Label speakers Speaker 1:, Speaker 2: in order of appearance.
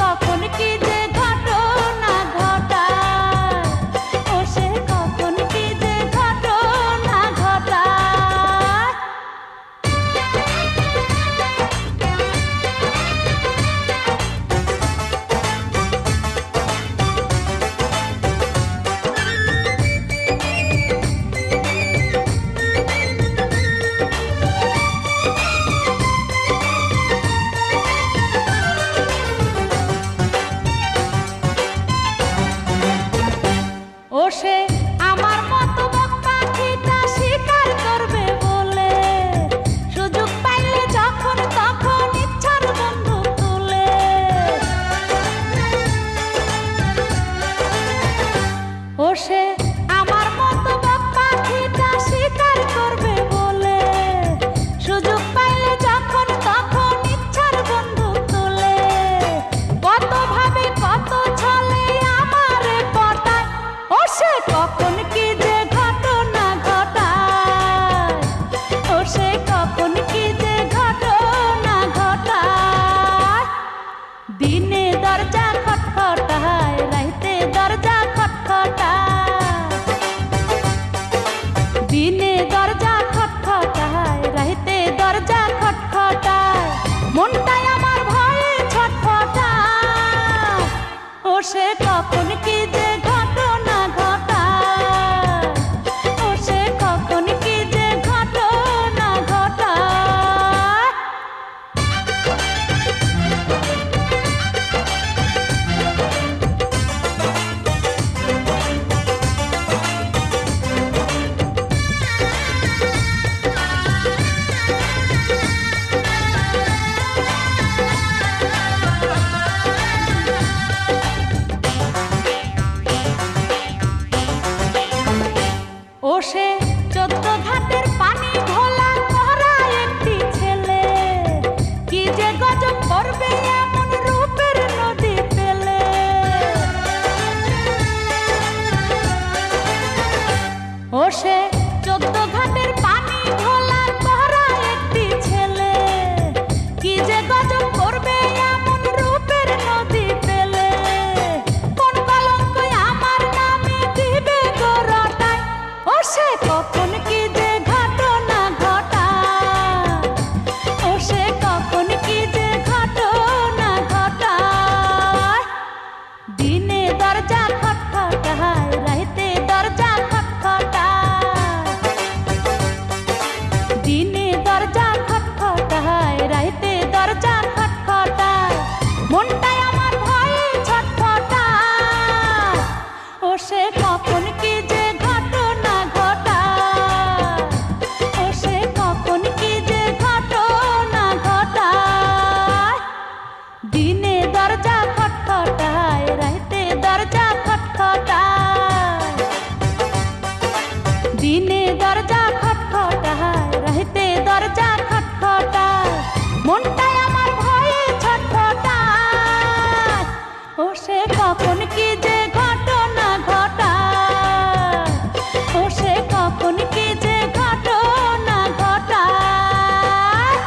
Speaker 1: কখন কি যে ঘটনা ঘটায়, ও সে কখন কি যে ঘটনা ঘটায়। ও সে আমার মতো পাখিটা শিকার করবে বলে, সুযোগ পাইলে যখন তখন ইচ্ছার বন্দুক তুলে। ও সে আমার মতো পাখিটা শিকার করবে বলে, সুযোগ পাইলে যখন তখন ইচ্ছার বন্দুক তুলে। কত ভাবে কত ছলে আমারে পটায়, ও সে কখন কি যে ঘটনা ঘটায়, ও সে কখন কি যে ঘটনা ঘটায়। দিনে দরজা খটখটায়, রাইতে দরজা খটখটায়। দিনে দরজা খটখটায়, রাইতে দরজা খটখটায়। মনটাই আমার ভয়ে ছটফটায়, ও সে কখন কি যে ঘটনা ঘটায়, ও সে কখন কি যে ঘটনা ঘটায়। ও সে 14 ঘাটের পানি ঘোলা করা একটি ছেলে, কি যে গজব করবে এমন রূপের নদী পেলে। ও সে 14 ঘাটের পানি ঘোলা করা একটি ছেলে, কি যে গজব করবে এমন রূপের নদী পেলে। কোন কলঙ্ক আমার নামে দিবে গো রটায়, ও সে কখন কি যে ঘটনা ঘটায়, ও সে কখন কি যে ঘটনা ঘটায়। দিনে দরজা খটখটায়, রাইতে দরজা খটখটায়। দিনে দরজা খটখটায়, রাইতে দরজা খটখটায়। মনটাই আমার ভয়ে ছটফটায়, ও সে কখন কি যে ঘটনা ঘটায়, ও সে কখন কি যে ঘটনা ঘটায়। দিনে দরজা খটখটায়, রাইতে দরজা খটখটায়। দিনে দরজা খটখটায়, রাইতে দরজা খটখটায়। মনটাই আমার ভয়ে ছটফটায়, ও সে কখন